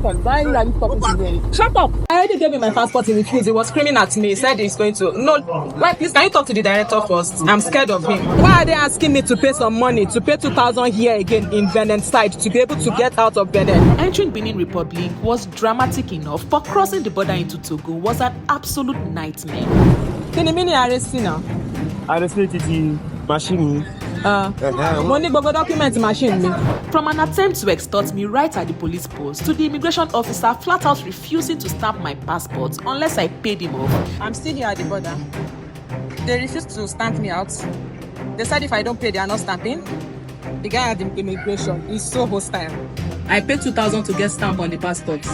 on. Why are you talking to me? Shut up! I already gave him my passport. He refused. He was screaming at me. He said he's going to. No, why? Please, can you talk to the director first? I'm scared of him. Why are they asking me to pay some money to pay 2,000 here again in Benin side to be able to get out of Benin? Entering Benin Republic was dramatic enough, but crossing the border into Togo was an absolute nightmare. Can you mean arrest me now? Arrest the machine. Money document machine me. From an attempt to extort me right at the police post to the immigration officer flat out refusing to stamp my passport unless I paid him off. I'm still here at the border. They refused to stamp me out. They said if I don't pay, they are not stamping. The guy at the immigration is so hostile. I paid 2,000 to get stamp on the passport.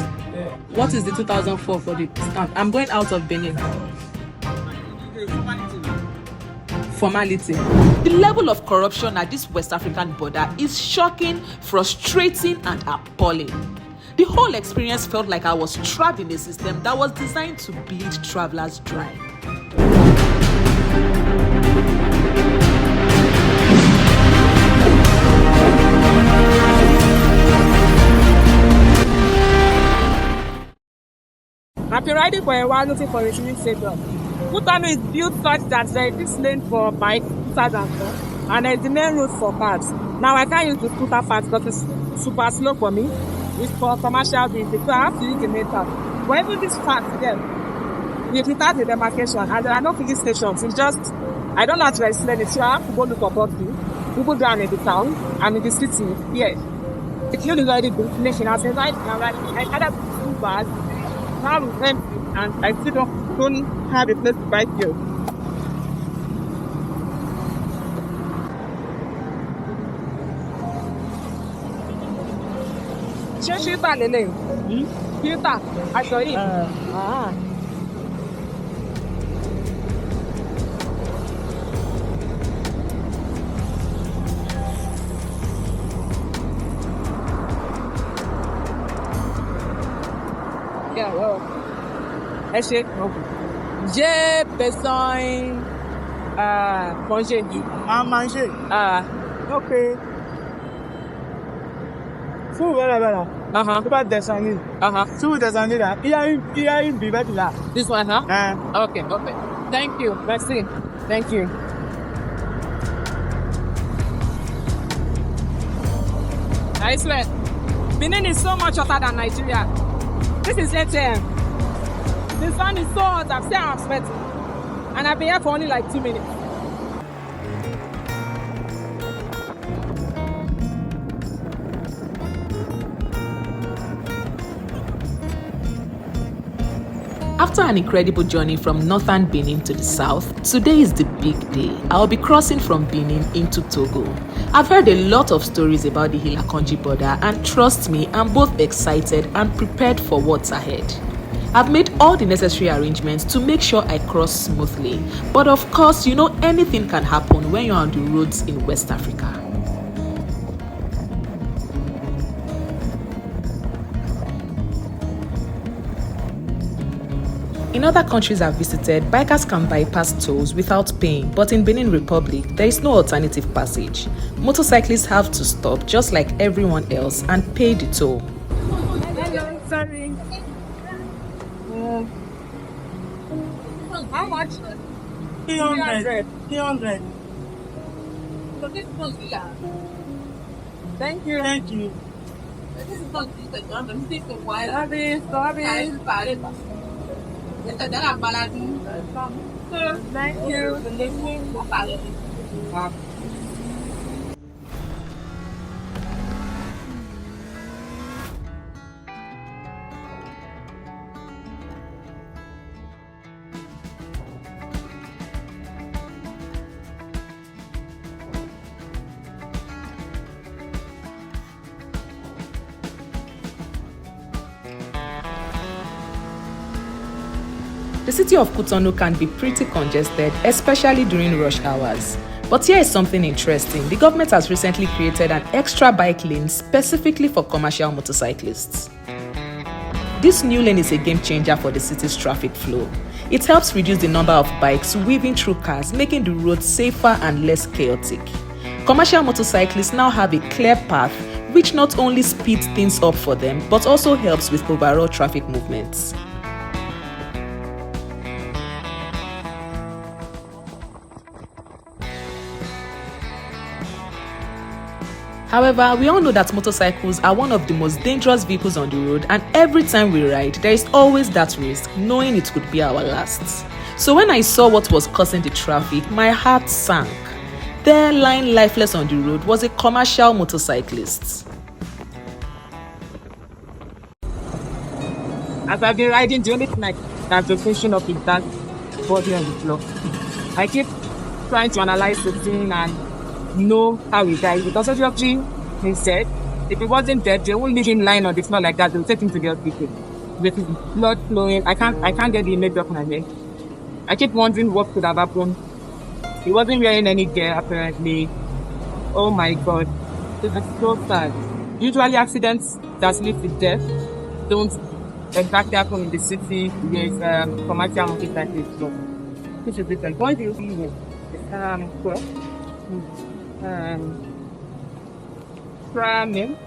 What is the 2,000 for the stamp? I'm going out of Benin. Formality. The level of corruption at this West African border is shocking, frustrating, and appalling. The whole experience felt like I was trapped in a system that was designed to bleed travelers dry. I've been riding for a while looking for a tuning stadium. Cotonou is built such that there is this lane for bikes, scooters and stuff, and there is the main road for cars. Now I can't use the scooter part because it's super slow for me. It's for commercial business, so I have to use the main path. But even this part again, we start the demarcation and there are no filling stations. It's just, I don't know how to explain it, so I have to go look for property. People down in the town and in the city, yes. The queue is already built, nation. I said, I had a too bad. Now I'm empty and I still don't have a place to buy fuel. Filter lele. Filter. Aṣọ yìí. Yeah, well. J'ai besoin manger. Manger. Ok. Si vous voulez là, tu vas descendre. Si vous descendez là, il y a une buvette là. This one, huh? Okay. Thank you. Merci. Thank you. I swear, Benin is so much hotter than Nigeria. This is 8 a.m. The sun is so hot, I'm saying I'm sweating. And I've been here for only like 2 minutes. After an incredible journey from northern Benin to the south, today is the big day. I'll be crossing from Benin into Togo. I've heard a lot of stories about the Hilakonji border, and trust me, I'm both excited and prepared for what's ahead. I've made all the necessary arrangements to make sure I cross smoothly. But of course, you know, anything can happen when you're on the roads in West Africa. In other countries I've visited, bikers can bypass tolls without paying, but in Benin Republic, there is no alternative passage. Motorcyclists have to stop just like everyone else and pay the toll. Hello, sorry. How much? 300. 300. Thank you. Thank you. Sorry. Thank you. The city of Cotonou can be pretty congested, especially during rush hours. But here is something interesting. The government has recently created an extra bike lane specifically for commercial motorcyclists. This new lane is a game changer for the city's traffic flow. It helps reduce the number of bikes weaving through cars, making the roads safer and less chaotic. Commercial motorcyclists now have a clear path which not only speeds things up for them but also helps with overall traffic movements. However, we all know that motorcycles are one of the most dangerous vehicles on the road, and every time we ride, there is always that risk, knowing it could be our last. So when I saw what was causing the traffic, my heart sank. There, lying lifeless on the road, was a commercial motorcyclist. As I've been riding, the only thing that's the question of is that body on the floor. I keep trying to analyze the thing and know how he died, because obviously he said if he wasn't dead, they won't leave him lying on the floor like that. They'll take him to the hospital with his blood flowing. I can't get the image off my head. I keep wondering what could have happened. He wasn't wearing any gear apparently. Oh my god, this is so sad. Usually accidents that lead to death don't exactly happen in the city with commercial motorcycles. So this is different. What do you see here? Ramen.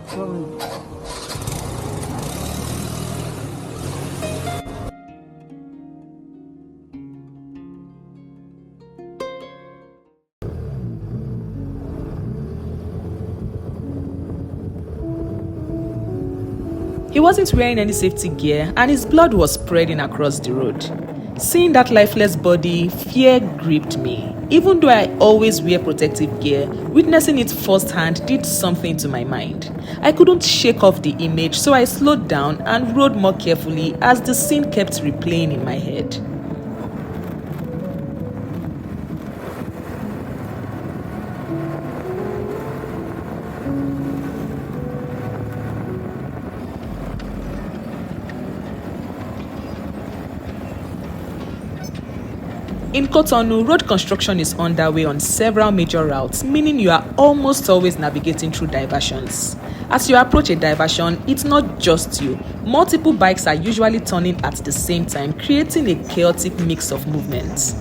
He wasn't wearing any safety gear and his blood was spreading across the road. Seeing that lifeless body, fear gripped me. Even though I always wear protective gear, witnessing it firsthand did something to my mind. I couldn't shake off the image, so I slowed down and rode more carefully as the scene kept replaying in my head. In Cotonou, road construction is underway on several major routes, meaning you are almost always navigating through diversions. As you approach a diversion, it's not just you. Multiple bikes are usually turning at the same time, creating a chaotic mix of movements.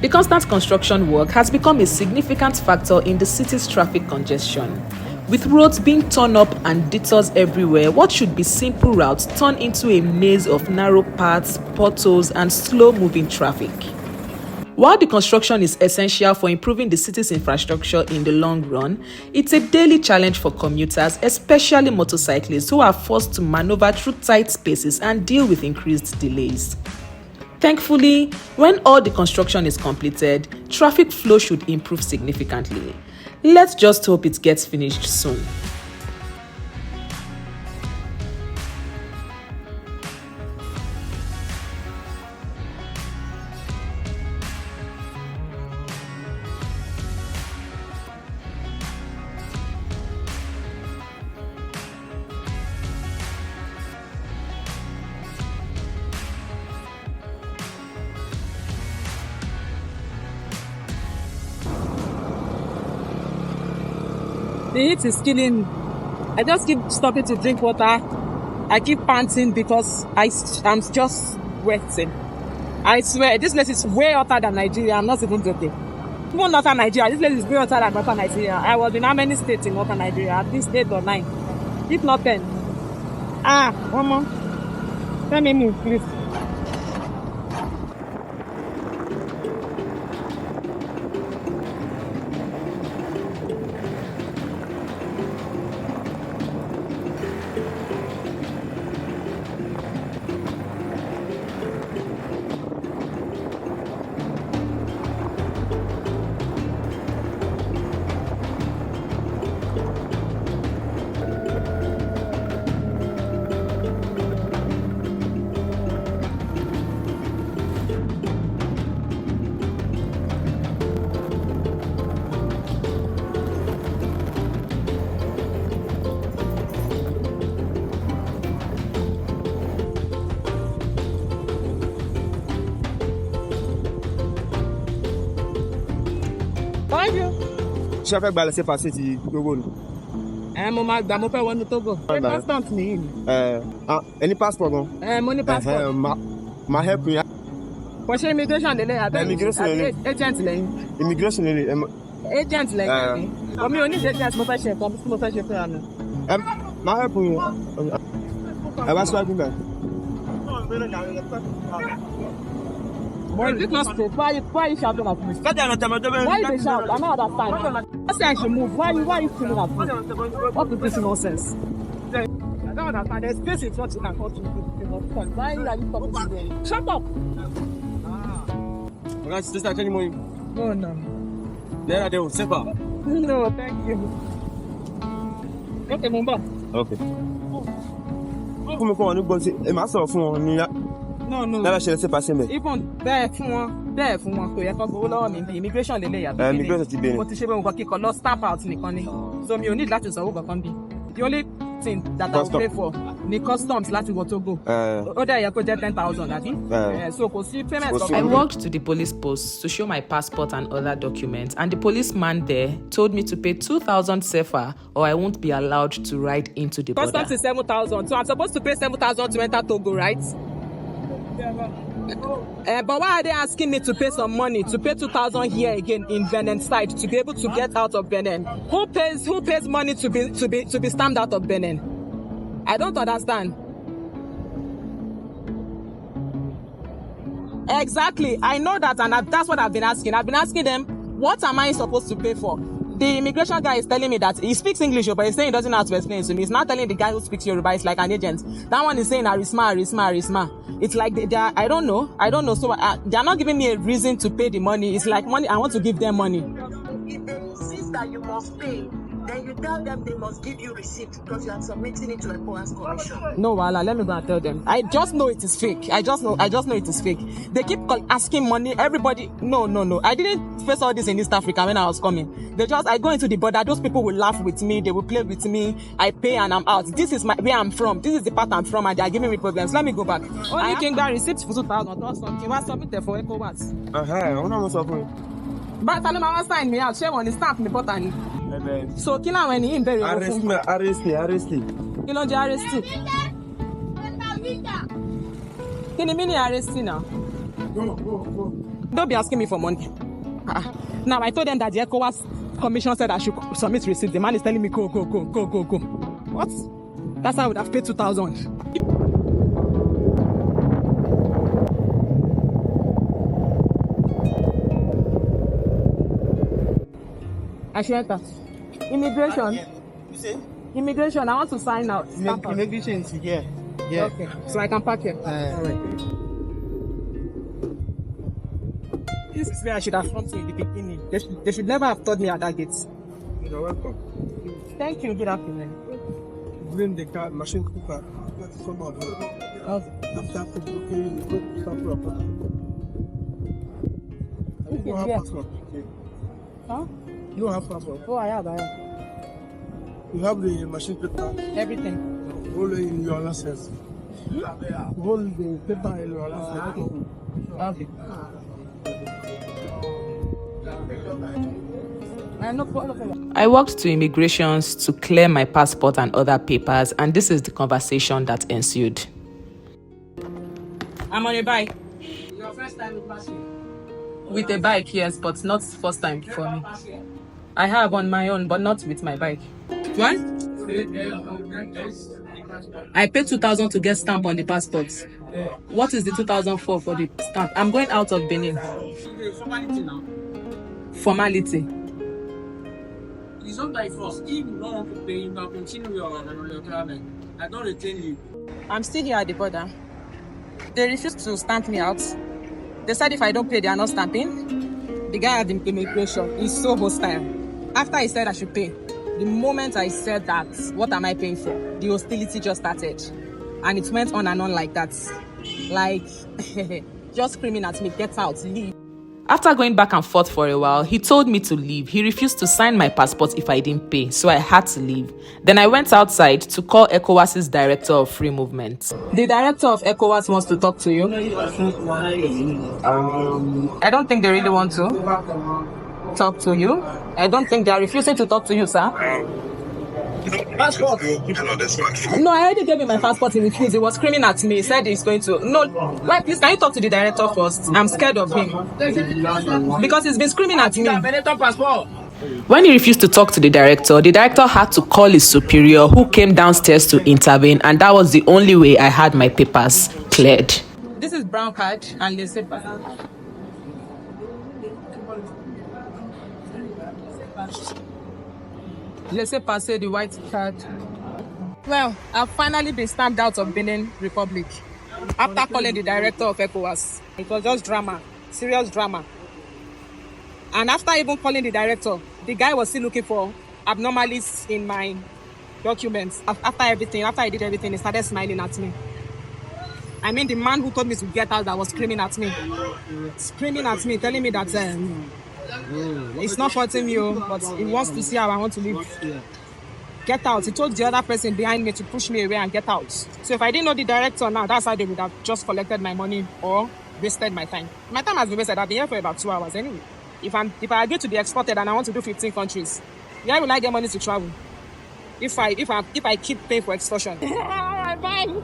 The constant construction work has become a significant factor in the city's traffic congestion. With roads being torn up and detours everywhere, what should be simple routes turn into a maze of narrow paths, potholes, and slow-moving traffic. While the construction is essential for improving the city's infrastructure in the long run, it's a daily challenge for commuters, especially motorcyclists who are forced to maneuver through tight spaces and deal with increased delays. Thankfully, when all the construction is completed, traffic flow should improve significantly. Let's just hope it gets finished soon. The heat is killing me. I just keep stopping to drink water. I keep panting because I'm just sweating. I swear, this place is way hotter than Nigeria. I'm not even joking. Even northern Nigeria, this place is way hotter than northern Nigeria. I was in how many states in northern Nigeria? At least 8 or 9. If not 10. One more. Let me move, please. Thank you. Ṣé fẹ́ gba laissez passer ti Togo ni? Mo máa gbà mo fẹ́ wọnú Togo. Ṣé passport nìyí ni? Any passport gan? Mo ní passport. Ma help you. Kò ṣe immigration lélẹ̀ àbẹ́ agent lẹ́yìn. Immigration lele. Agent lẹ́yìn. Omi ò ní ṣe agent mo fẹ́ ṣe nǹkan tí mo fẹ́ ṣe fún àná. Ma help you. Ẹ wá síwájú bẹ́ẹ̀. Why you shouting at me? Why you shout? I don't understand. I say I should move. Why you shouting at me? What is this nonsense? I don't understand. There's space in front you can cut to. Why are you talking to me? Shut up! Okay, sister, can you move? No. There are those. Sepa. No, thank you. Okay, Mumba. Okay. Come on, go see. Ẹ máa sọ̀rọ̀ fún wọn ní No. Lára ṣe laissez passer mẹ́. Even bẹ́ẹ̀ fún wọn kò yẹ kó gbowó lọ́wọ́ mi bí immigration lélẹ̀ yàtọ̀. Immigration ti Benin. Mo ti ṣe bẹ́ẹ̀ nǹkan kíkọ lọ stamp out nìkan ni. So mi ò need láti sanwó kankan bí. The only thing that I will pay for ni customs láti wọ Togo. Ó dẹ̀ yẹ kó jẹ́ 10,000 àbí? So kò sí payment kankan. I walked to the police post to show my passport and other documents, and the policeman there told me to pay 2,000 CFA or I won't be allowed to ride into the border. Customs is 7,000, so I'm supposed to pay 7,000 to enter Togo, right? But why are they asking me to pay some money, to pay 2,000 here again in Benin side to be able to get out of Benin? Who pays money to be stamped out of Benin? I don't understand. Exactly. I know that, and that's what I've been asking. I've been asking them, what am I supposed to pay for? The immigration guy is telling me that he speaks English, but he's saying he doesn't know how to explain it to me. He's not telling the guy who speaks Yoruba, it's like an agent. That one is saying Arisma. It's like they are, I don't know. So they are not giving me a reason to pay the money. It's like money, I want to give them money. If they insist that you must pay, then you tell them they must give you receipt because you are submitting it to a Boas commission. No, Wala, let me go and tell them. I just know it is fake. I just know it is fake. They keep asking money. Everybody, no. I didn't face all this in East Africa when I was coming. I go into the border. Those people will laugh with me. They will play with me. I pay and I'm out. This is where I'm from. This is the part I'm from, and they are giving me problems. Let me go back. Only King got receipts for 2,000 or something. What's submitted for ECOWAS? I'm not suffering. But I don't sign me out. Share on the stamp me button. So kill her when he in very arrest me. You know the arrest. Can you mean arrest now? Go. Don't be asking me for money. Now I told them that the ECOWAS commission said I should submit receipt. The man is telling me go. What? That's how I would have paid 2,000. I should enter. Immigration. You say? Immigration. I want to sign out. Immigration is here. Yeah. Okay. So I can park here. All right. This is where I should have come to in the beginning. They should never have told me at that gate. You're welcome. Thank you. Good afternoon. Bring the car, machine cooker. Come on. Okay. After cooking, you go to proper. You don't have passport. Huh? You don't have passport. Oh, I have. You have the machine paper. Everything. Only in your license. Hold the paper in your license. Okay. I walked to immigrations to clear my passport and other papers, and this is the conversation that ensued. I'm on a bike. Your first time with passing? With a bike, yes, but not first time for me. I have on my own, but not with my bike. What? I paid 2,000 to get stamp on the passport. What is the 2,000 for the stamp? I'm going out of Benin. Formality now. Formality. It's not by force. If you don't want to pay, you can continue your travel. I don't retain you. I'm still here at the border. They refused to stamp me out. They said if I don't pay, they are not stamping. The guy at the immigration is so hostile. After he said I should pay, the moment I said that, what am I paying for? The hostility just started. And it went on and on like that. Like, just screaming at me, get out, leave. After going back and forth for a while, he told me to leave. He refused to sign my passport if I didn't pay, so I had to leave. Then I went outside to call ECOWAS's director of free movement. The director of ECOWAS wants to talk to you. I don't think they really want to. talk to you. I don't think they are refusing to talk to you, sir. Passport. No, I already gave him my passport. He refused. He was screaming at me. He said he's going to. No, why, please, can you talk to the director first? I'm scared of him. Because he's been screaming at me. When he refused to talk to the director had to call his superior, who came downstairs to intervene, and that was the only way I had my papers cleared. This is brown card and laissez-passer. Laissez-passer, the white card. Well, I've finally been stamped out of Benin Republic after calling the director of ECOWAS. It was just drama, serious drama. And after even calling the director, the guy was still looking for abnormalities in my documents. After I did everything, he started smiling at me. I mean, the man who told me to get out that was screaming at me, telling me that it's not hurting me, but he wants to see how I want to live. Get out. He told the other person behind me to push me away and get out. So if I didn't know the director now, that's how they would have just collected my money or wasted my time. My time has been wasted. I've been here for about 2 hours anyway. If I agree to be exported and I want to do 15 countries, where will I get money to travel? If I keep paying for extortion. Welcome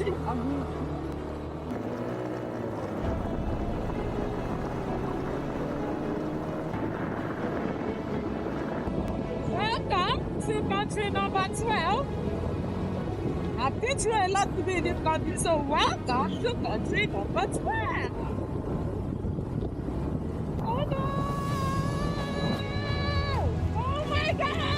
to country number 12. I've been through a lot to be in this country, so welcome to country number 12. Oh no! Oh my God!